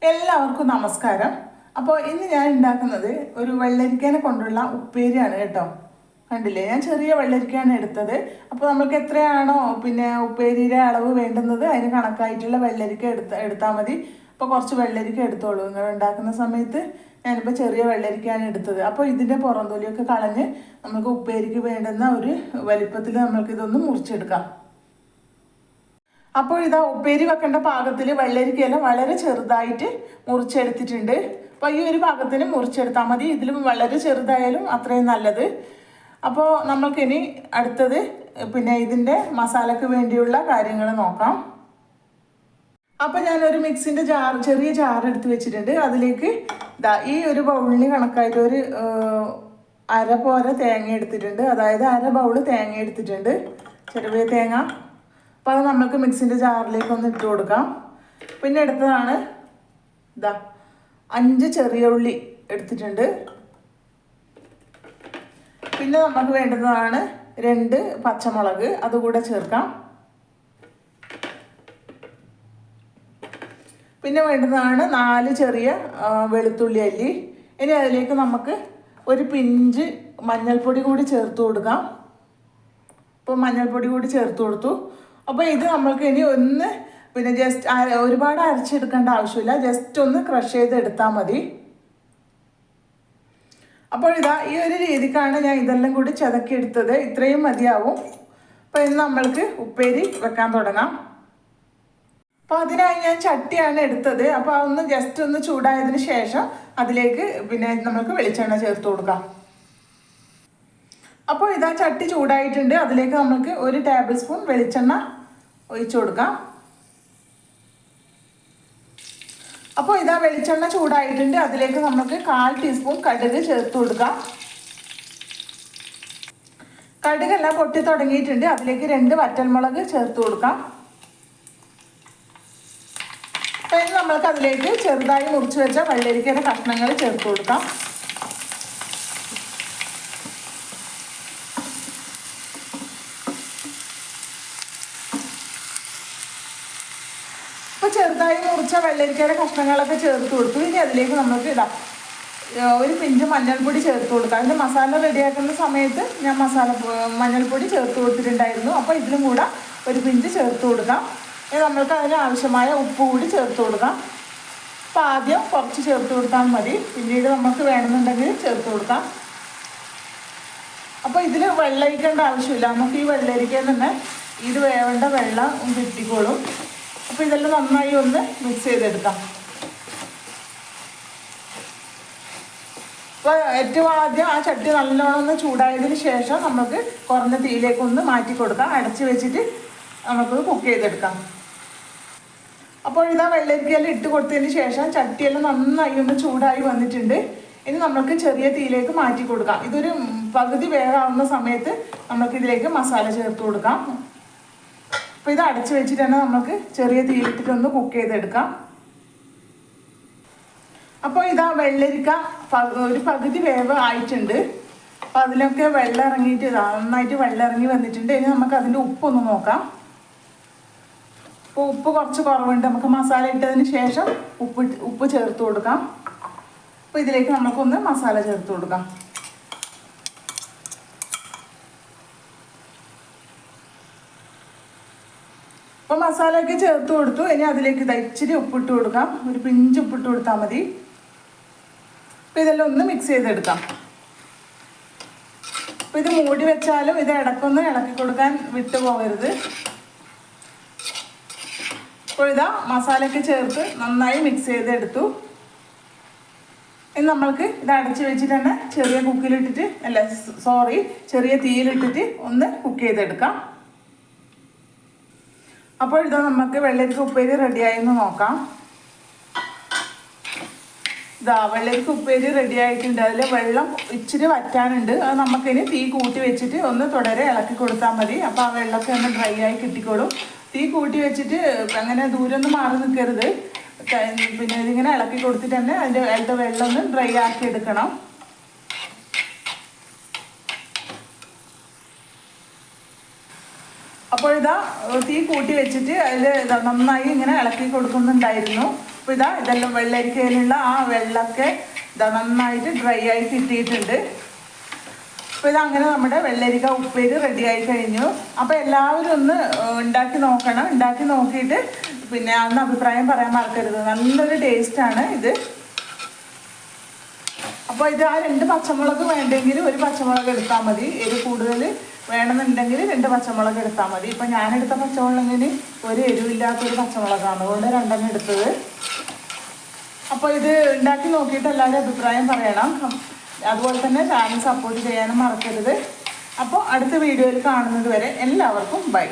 എല്ലാവർക്കും നമസ്കാരം. അപ്പോൾ ഇന്ന് ഞാൻ ഉണ്ടാക്കുന്നത് ഒരു വെള്ളരിക്കനെ കൊണ്ടുള്ള ഉപ്പേരിയാണ് കേട്ടോ. കണ്ടില്ലേ, ഞാൻ ചെറിയ വെള്ളരിക്കയാണ് എടുത്തത്. അപ്പോൾ നമുക്ക് എത്രയാണോ ഉപ്പേരിയുടെ അളവ് വേണ്ടുന്നത് അതിന് കണക്കായിട്ടുള്ള വെള്ളരിക്ക എടുത്താൽ മതി. അപ്പോൾ കുറച്ച് വെള്ളരിക്ക എടുത്തോളൂ. നിങ്ങൾ ഉണ്ടാക്കുന്ന സമയത്ത് ഞാനിപ്പോൾ ചെറിയ വെള്ളരിക്കയാണ് എടുത്തത്. അപ്പോൾ ഇതിൻ്റെ പുറംതൊലിയൊക്കെ കളഞ്ഞ് നമുക്ക് ഉപ്പേരിക്ക് വേണ്ടുന്ന ഒരു വലിപ്പത്തിൽ നമുക്കിതൊന്ന് മുറിച്ചെടുക്കാം. അപ്പോൾ ഇതാ ഉപ്പേരി വെക്കേണ്ട പാകത്തിൽ വെള്ളരിക്കയെല്ലാം വളരെ ചെറുതായിട്ട് മുറിച്ചെടുത്തിട്ടുണ്ട്. അപ്പോൾ ഈ ഒരു പാകത്തിന് മുറിച്ചെടുത്താൽ മതി. ഇതിലും വളരെ ചെറുതായാലും അത്രയും നല്ലത്. അപ്പോൾ നമ്മൾക്കിനി അടുത്തത് ഇതിൻ്റെ മസാലയ്ക്ക് വേണ്ടിയുള്ള കാര്യങ്ങൾ നോക്കാം. അപ്പോൾ ഞാനൊരു മിക്സിൻ്റെ ചെറിയ ജാർ എടുത്ത് വെച്ചിട്ടുണ്ട്. അതിലേക്ക് ഈ ഒരു ബൗളിന് കണക്കായിട്ട് ഒരു അര പോര തേങ്ങ എടുത്തിട്ടുണ്ട്. അതായത് അര ബൗള് തേങ്ങ എടുത്തിട്ടുണ്ട്, ചെറിയ തേങ്ങ. അപ്പോൾ അത് നമുക്ക് മിക്സിൻ്റെ ജാറിലേക്ക് ഒന്ന് ഇട്ട് കൊടുക്കാം. പിന്നെ എടുത്തതാണ് 5 ചെറിയ ഉള്ളി എടുത്തിട്ടുണ്ട്. പിന്നെ നമുക്ക് വേണ്ടുന്നതാണ് 2 പച്ചമുളക്, അതുകൂടെ ചേർക്കാം. പിന്നെ വേണ്ടുന്നതാണ് 4 ചെറിയ വെളുത്തുള്ളി അല്ലി. ഇനി അതിലേക്ക് നമുക്ക് ഒരു പിഞ്ച് മഞ്ഞൾപ്പൊടി കൂടി ചേർത്ത് കൊടുക്കാം. ഇപ്പോൾ മഞ്ഞൾപ്പൊടി കൂടി ചേർത്ത് കൊടുത്തു. അപ്പോൾ ഇത് നമ്മൾക്ക് ഇനി ഒന്ന് ജസ്റ്റ് ഒരുപാട് അരച്ചെടുക്കേണ്ട ആവശ്യമില്ല, ജസ്റ്റ് ഒന്ന് ക്രഷ് ചെയ്തെടുത്താൽ മതി. അപ്പോൾ ഈ ഒരു രീതിക്കാണ് ഞാൻ ഇതെല്ലാം കൂടി ചതക്കിയെടുത്തത്. ഇത്രയും മതിയാവും. അപ്പോൾ ഇന്ന് നമ്മൾക്ക് ഉപ്പേരി വെക്കാൻ തുടങ്ങാം. അപ്പോൾ അതിനായി ഞാൻ ചട്ടിയാണ് എടുത്തത്. അപ്പോൾ അതൊന്ന് ജസ്റ്റ് ഒന്ന് ചൂടായതിന് ശേഷം അതിലേക്ക് നമുക്ക് വെളിച്ചെണ്ണ ചേർത്ത് കൊടുക്കാം. അപ്പോൾ ചട്ടി ചൂടായിട്ടുണ്ട്. അതിലേക്ക് നമുക്ക് 1 ടേബിൾ സ്പൂൺ വെളിച്ചെണ്ണ ഒഴിച്ചു കൊടുക്കാം. അപ്പോൾ വെളിച്ചെണ്ണ ചൂടായിട്ടുണ്ട്. അതിലേക്ക് നമുക്ക് 1/4 ടീസ്പൂൺ കടുക് ചേർത്ത് കൊടുക്കാം. കടുകെല്ലാം പൊട്ടി തുടങ്ങിയിട്ടുണ്ട്. അതിലേക്ക് 2 വറ്റൽമുളക് ചേർത്ത് കൊടുക്കാം. അപ്പോൾ ഇനി നമ്മൾക്ക് അതിലേക്ക് ചെറുതായി മുറിച്ച് വെച്ച വെള്ളരിക്കയുടെ കഷ്ണങ്ങൾ ചേർത്ത് കൊടുക്കാം. ഇപ്പോൾ ചെറുതായി മുറിച്ച വെള്ളരിക്കയുടെ കഷ്ണങ്ങളൊക്കെ ചേർത്ത് കൊടുത്തു. ഇനി അതിലേക്ക് നമുക്ക് ഒരു പിഞ്ച് മഞ്ഞൾപ്പൊടി ചേർത്ത് കൊടുക്കാം. അതിൻ്റെ മസാല റെഡിയാക്കുന്ന സമയത്ത് ഞാൻ മഞ്ഞൾപ്പൊടി ചേർത്ത് കൊടുത്തിട്ടുണ്ടായിരുന്നു. അപ്പോൾ ഇതിലും കൂടെ ഒരു പിഞ്ച് ചേർത്ത് കൊടുക്കാം. ഇനി നമ്മൾക്ക് അതിന് ആവശ്യമായ ഉപ്പ് കൂടി ചേർത്ത് കൊടുക്കാം. അപ്പോൾ ആദ്യം കുറച്ച് ചേർത്ത് കൊടുത്താൽ മതി, പിന്നീട് നമുക്ക് വേണമെന്നുണ്ടെങ്കിൽ ചേർത്ത് കൊടുക്കാം. അപ്പോൾ ഇതിൽ വെള്ളം ഒഴിക്കേണ്ട ആവശ്യമില്ല. നമുക്ക് ഈ വെള്ളരിക്കയിൽ തന്നെ ഇത് വേവേണ്ട വെള്ളം കിട്ടിക്കോളും. അപ്പോൾ ഇതെല്ലാം നന്നായി ഒന്ന് മിക്സ് ചെയ്തെടുക്കാം. അപ്പോൾ ഏറ്റവും ആദ്യം ആ ചട്ടി നല്ലോണം ഒന്ന് ചൂടായതിന് ശേഷം നമുക്ക് കുറഞ്ഞ തീയിലേക്ക് ഒന്ന് മാറ്റി കൊടുക്കാം. അടച്ച് വെച്ചിട്ട് നമുക്ക് കുക്ക് ചെയ്തെടുക്കാം. അപ്പോൾ വെള്ളരിക്കയെല്ലാം ഇട്ട് കൊടുത്തതിന് ശേഷം ചട്ടിയെല്ലാം നന്നായി ഒന്ന് ചൂടായി വന്നിട്ടുണ്ട്. ഇനി നമുക്ക് ചെറിയ തീയിലേക്ക് മാറ്റി കൊടുക്കാം. ഇതൊരു പകുതി വേവാവുന്ന സമയത്ത് നമുക്കിതിലേക്ക് മസാല ചേർത്ത് കൊടുക്കാം. അപ്പോൾ ഇത് അടച്ച് വെച്ചിട്ട് തന്നെ നമുക്ക് ചെറിയ തീയിലിട്ടിട്ടൊന്ന് കുക്ക് ചെയ്തെടുക്കാം. അപ്പോൾ വെള്ളരിക്ക ഒരു പകുതി വേവ് ആയിട്ടുണ്ട്. അപ്പോൾ അതിലൊക്കെ വെള്ളം ഇറങ്ങിയിട്ട് നന്നായിട്ട് വെള്ളം ഇറങ്ങി വന്നിട്ടുണ്ട്. ഇനി നമുക്ക് അതിൻ്റെ ഉപ്പൊന്ന് നോക്കാം. അപ്പോൾ ഉപ്പ് കുറച്ച് കുറവുണ്ട്. നമുക്ക് മസാല ഇട്ടതിന് ശേഷം ഉപ്പ് ചേർത്ത് കൊടുക്കാം. അപ്പോൾ ഇതിലേക്ക് നമുക്കൊന്ന് മസാല ചേർത്ത് കൊടുക്കാം. അപ്പോൾ മസാലയൊക്കെ ചേർത്ത് കൊടുത്തു. ഇനി അതിലേക്ക് ഇച്ചിരി ഉപ്പിട്ട് കൊടുക്കാം. ഒരു പിഞ്ച് ഉപ്പിട്ട് കൊടുത്താൽ മതി. അപ്പോൾ ഇതെല്ലാം ഒന്ന് മിക്സ് ചെയ്തെടുക്കാം. അപ്പോൾ ഇത് മൂടി വെച്ചാലും ഇത് ഇടയ്ക്കൊന്ന് ഇളക്കി കൊടുക്കാൻ വിട്ടു പോകരുത്. അപ്പോൾ മസാലയൊക്കെ ചേർത്ത് നന്നായി മിക്സ് ചെയ്തെടുത്തു. ഇനി നമ്മൾക്ക് ഇത് അടച്ച് വെച്ചിട്ട് തന്നെ ചെറിയ തീയിലിട്ടിട്ട് ഒന്ന് കുക്ക് ചെയ്തെടുക്കാം. അപ്പോൾ നമുക്ക് വെള്ളരിക്ക ഉപ്പേരി റെഡിയായെന്ന് നോക്കാം. വെള്ളരിക്ക ഉപ്പേരി റെഡി ആയിട്ടുണ്ട്. അതിൽ വെള്ളം ഇച്ചിരി വറ്റാനുണ്ട്. അത് നമുക്കിനി തീ കൂട്ടി വെച്ചിട്ട് ഒന്ന് തുടരെ ഇളക്കി കൊടുത്താൽ മതി. അപ്പോൾ ആ വെള്ളമൊക്കെ ഒന്ന് ഡ്രൈ ആയി കിട്ടിക്കോളും. തീ കൂട്ടി വെച്ചിട്ട് അങ്ങനെ ദൂരമൊന്നും മാറി നിൽക്കരുത്. ഇതിങ്ങനെ ഇളക്കി കൊടുത്തിട്ട് തന്നെ അതിൻ്റെ വെള്ളം ഒന്ന് ഡ്രൈ ആക്കി എടുക്കണം. അപ്പോൾ തീ കൂട്ടി വെച്ചിട്ട് അതിൽ നന്നായി ഇങ്ങനെ ഇളക്കി കൊടുക്കുന്നുണ്ടായിരുന്നു. അപ്പോൾ ഇതെല്ലാം വെള്ളരിക്കയിലുള്ള ആ വെള്ളമൊക്കെ നന്നായിട്ട് ഡ്രൈ ആയി കിട്ടിയിട്ടുണ്ട്. അപ്പോൾ അങ്ങനെ നമ്മുടെ വെള്ളരിക്ക ഉപ്പേരി റെഡി ആയി കഴിഞ്ഞു. അപ്പോൾ എല്ലാവരും ഒന്ന് ഉണ്ടാക്കി നോക്കണം. ഉണ്ടാക്കി നോക്കിയിട്ട് പിന്നെ അന്ന് അഭിപ്രായം പറയാൻ മറക്കരുത്. നല്ലൊരു ടേസ്റ്റാണ് ഇത്. അപ്പോൾ ആ 2 പച്ചമുളക് വേണ്ടെങ്കിൽ 1 പച്ചമുളക് എടുത്താൽ മതി. എരി കൂടുതൽ വേണമെന്നുണ്ടെങ്കിൽ 2 പച്ചമുളക് എടുത്താൽ മതി. ഇപ്പം ഞാനെടുത്ത പച്ചമുളകിന് ഒരു എരിവില്ലാത്തൊരു പച്ചമുളകാണ്, അതുകൊണ്ട് 2 എടുത്തത്. അപ്പോൾ ഇത് ഉണ്ടാക്കി നോക്കിയിട്ട് എല്ലാവരും അഭിപ്രായം പറയണം. അതുപോലെ തന്നെ ചാനൽ സപ്പോർട്ട് ചെയ്യാനും മറക്കരുത്. അപ്പോൾ അടുത്ത വീഡിയോയിൽ കാണുന്നത് വരെ എല്ലാവർക്കും ബൈ.